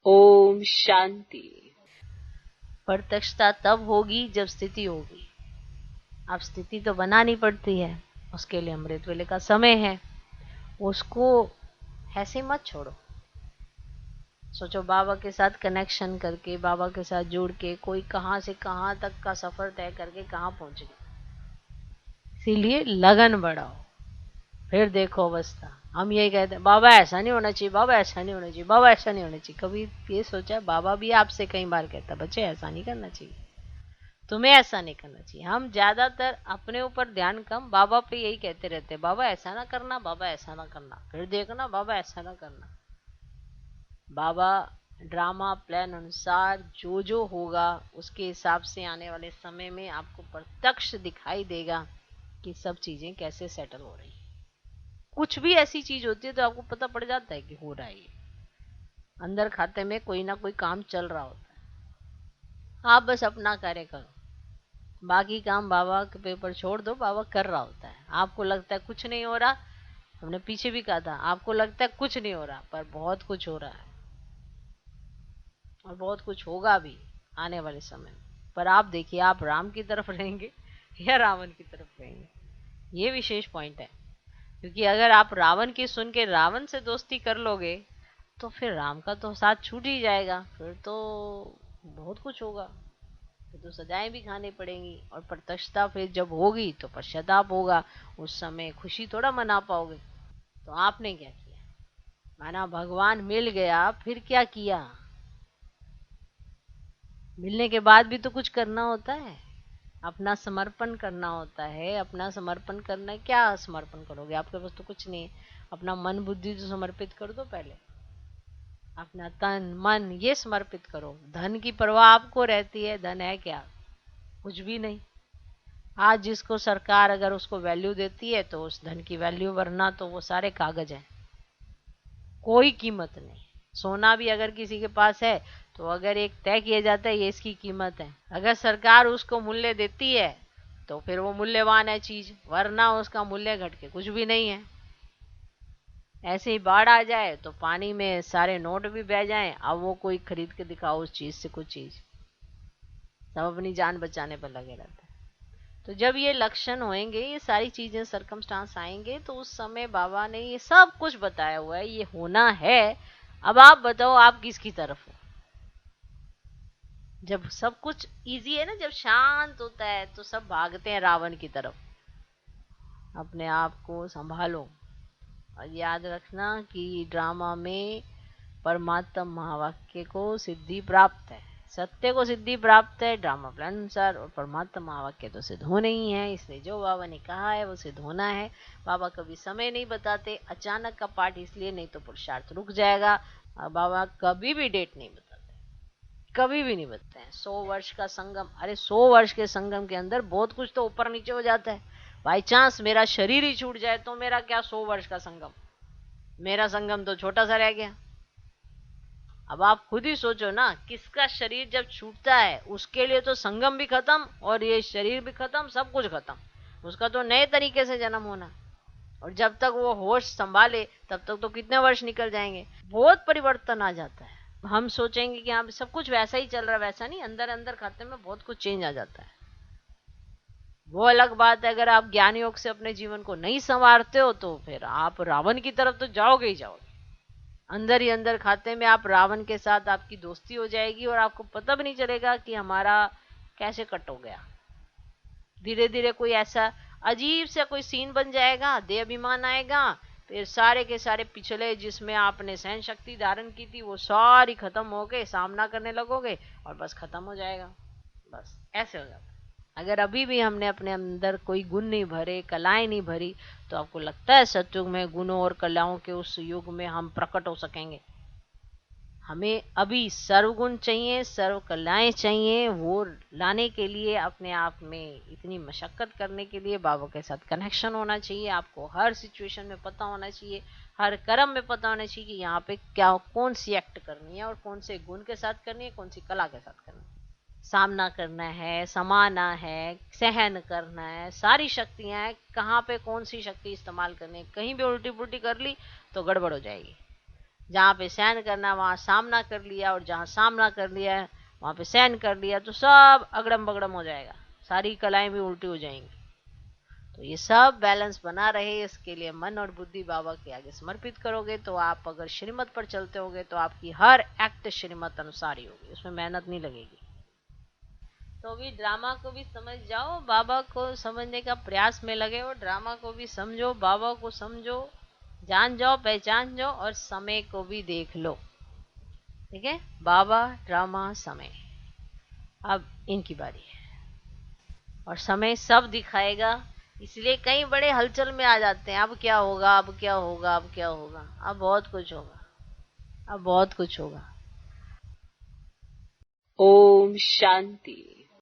ओम शांति। प्रत्यक्षता तब होगी जब स्थिति होगी। अब स्थिति तो बनानी पड़ती है, उसके लिए अमृत वेले का समय है। उसको ऐसे मत छोड़ो। सोचो बाबा के साथ कनेक्शन करके, बाबा के साथ जुड़ के कोई कहां से कहां तक का सफर तय करके कहां पहुंच गया। इसीलिए लगन बढ़ाओ, फिर देखो अवस्था। हम यही कहते हैं बाबा ऐसा नहीं होना चाहिए, बाबा ऐसा नहीं होना चाहिए, बाबा ऐसा नहीं होना चाहिए। कभी ये सोचा बाबा भी आपसे कई बार कहता बच्चे ऐसा नहीं करना चाहिए, तुम्हें ऐसा नहीं करना चाहिए। हम ज्यादातर अपने ऊपर ध्यान कम, बाबा पे यही कहते रहते, बाबा ऐसा ना करना, बाबा ऐसा ना करना, फिर देखना बाबा ऐसा ना करना। बाबा ड्रामा प्लान अनुसार जो जो होगा उसके हिसाब से आने वाले समय में आपको प्रत्यक्ष दिखाई देगा कि सब चीजें कैसे सेटल हो रही। कुछ भी ऐसी चीज होती है तो आपको पता पड़ जाता है कि हो रहा है ये, अंदर खाते में कोई ना कोई काम चल रहा होता है। आप बस अपना कार्य करो, बाकी काम बाबा के पेपर छोड़ दो, बाबा कर रहा होता है। आपको लगता है कुछ नहीं हो रहा, हमने पीछे भी कहा था, आपको लगता है कुछ नहीं हो रहा, पर बहुत कुछ हो रहा है और बहुत कुछ होगा भी आने वाले समय में। पर आप देखिए आप राम की तरफ रहेंगे या रावण की तरफ रहेंगे, ये विशेष पॉइंट है। क्योंकि अगर आप रावण की सुन के रावण से दोस्ती कर लोगे तो फिर राम का तो साथ छूट ही जाएगा, फिर तो बहुत कुछ होगा, फिर तो सजाएं भी खानी पड़ेंगी। और प्रत्यक्षता फिर जब होगी तो पश्चाताप होगा, उस समय खुशी थोड़ा मना पाओगे। तो आपने क्या किया? माना भगवान मिल गया, फिर क्या किया? मिलने के बाद भी तो कुछ करना होता है, अपना समर्पण करना होता है। अपना समर्पण करना है, क्या समर्पण करोगे? आपके पास तो कुछ नहीं है। अपना मन बुद्धि तो समर्पित कर दो पहले, अपना तन मन ये समर्पित करो। धन की परवाह आपको रहती है, धन है क्या? कुछ भी नहीं। आज जिसको सरकार अगर उसको वैल्यू देती है तो उस धन की वैल्यू, वरना तो वो सारे कागज हैं, कोई कीमत नहीं। सोना भी अगर किसी के पास है तो अगर एक तय किया जाता है ये इसकी कीमत है, अगर सरकार उसको मूल्य देती है तो फिर वो मूल्यवान है चीज, वरना उसका मूल्य घट के कुछ भी नहीं है। ऐसे ही बाढ़ आ जाए तो पानी में सारे नोट भी बह जाएं, अब वो कोई खरीद के दिखाओ उस चीज से कुछ चीज, सब अपनी जान बचाने पर लगे रहते हैं। तो जब ये लक्षण होंगे, ये सारी चीजें सरकमस्टांस आएंगे, तो उस समय बाबा ने ये सब कुछ बताया हुआ है, ये होना है। अब आप बताओ आप किसकी तरफ हो? जब सब कुछ इजी है ना, जब शांत होता है तो सब भागते हैं रावण की तरफ। अपने आप को संभालो और याद रखना कि ड्रामा में परमात्म महावाक्य को सिद्धि प्राप्त है, सत्य को सिद्धि प्राप्त है ड्रामा प्लान अनुसार, और परमात्मा महावाक्य तो सिद्ध होना ही है। इसलिए जो बाबा ने कहा है वो सिद्ध होना है। बाबा कभी समय नहीं बताते, अचानक का पाठ इसलिए नहीं तो पुरुषार्थ रुक जाएगा। और बाबा कभी भी डेट नहीं बताते, कभी भी नहीं बताते हैं। 100 वर्ष का संगम, अरे 100 वर्ष के संगम के अंदर बहुत कुछ तो ऊपर नीचे हो जाता है। बाई चांस मेरा शरीर ही छूट जाए तो मेरा क्या 100 वर्ष का संगम, मेरा संगम तो छोटा सा रह गया। अब आप खुद ही सोचो ना, किसका शरीर जब छूटता है उसके लिए तो संगम भी खत्म और ये शरीर भी खत्म, सब कुछ खत्म। उसका तो नए तरीके से जन्म होना, और जब तक वो होश संभाले तब तक तो कितने वर्ष निकल जाएंगे। बहुत परिवर्तन आ जाता है। हम सोचेंगे कि हाँ सब कुछ वैसा ही चल रहा है, वैसा नहीं, अंदर अंदर खाते में बहुत कुछ चेंज आ जाता है। वो अलग बात है, अगर आप ज्ञान योग से अपने जीवन को नहीं संवारते हो तो फिर आप रावण की तरफ तो जाओगे ही जाओगे। अंदर ही अंदर खाते में आप रावण के साथ आपकी दोस्ती हो जाएगी और आपको पता भी नहीं चलेगा कि हमारा कैसे कट हो गया। धीरे धीरे कोई ऐसा अजीब सा कोई सीन बन जाएगा, देह अभिमान आएगा, फिर सारे के सारे पिछले जिसमें आपने सहन शक्ति धारण की थी वो सारी खत्म हो गए, सामना करने लगोगे और बस खत्म हो जाएगा। बस ऐसे हो जाता है। अगर अभी भी हमने अपने अंदर कोई गुण नहीं भरे, कलाएं नहीं भरी, तो आपको लगता है सतयुग में गुणों और कलाओं के उस युग में हम प्रकट हो सकेंगे? हमें अभी सर्वगुण चाहिए, सर्व कलाएं चाहिए। वो लाने के लिए अपने आप में इतनी मशक्कत करने के लिए बाबा के साथ कनेक्शन होना चाहिए। आपको हर सिचुएशन में पता होना चाहिए, हर कर्म में पता होना चाहिए कि यहाँ पे क्या कौन सी एक्ट करनी है और कौन से गुण के साथ करनी है, कौन सी कला के साथ करनी है। सामना करना है, समाना है, सहन करना है, सारी शक्तियां हैं, कहाँ पे कौन सी शक्ति इस्तेमाल करनी है। कहीं भी उल्टी पुल्टी कर ली तो गड़बड़ हो जाएगी। जहाँ पे सहन करना वहां सामना कर लिया, और जहाँ सामना कर लिया है वहां पे सहन कर लिया, तो सब अगड़म बगड़म हो जाएगा, सारी कलाएं भी उल्टी हो जाएंगी। तो ये सब बैलेंस बना रहे, इसके लिए मन और बुद्धि बाबा के आगे समर्पित करोगे, तो आप अगर श्रीमत पर चलते होगे तो आपकी हर एक्ट श्रीमत अनुसार ही होगी, उसमें मेहनत नहीं लगेगी। तो अभी ड्रामा को भी समझ जाओ, बाबा को समझने का प्रयास में लगे हो, ड्रामा को भी समझो, बाबा को समझो, जान जाओ, पहचान जाओ, और समय को भी देख लो। ठीक है, बाबा, ड्रामा, समय, अब इनकी बारी है। और समय सब दिखाएगा, इसलिए कई बड़े हलचल में आ जाते हैं, अब क्या होगा, अब क्या होगा, अब क्या होगा, अब बहुत कुछ होगा, अब बहुत कुछ होगा। ओम शांति।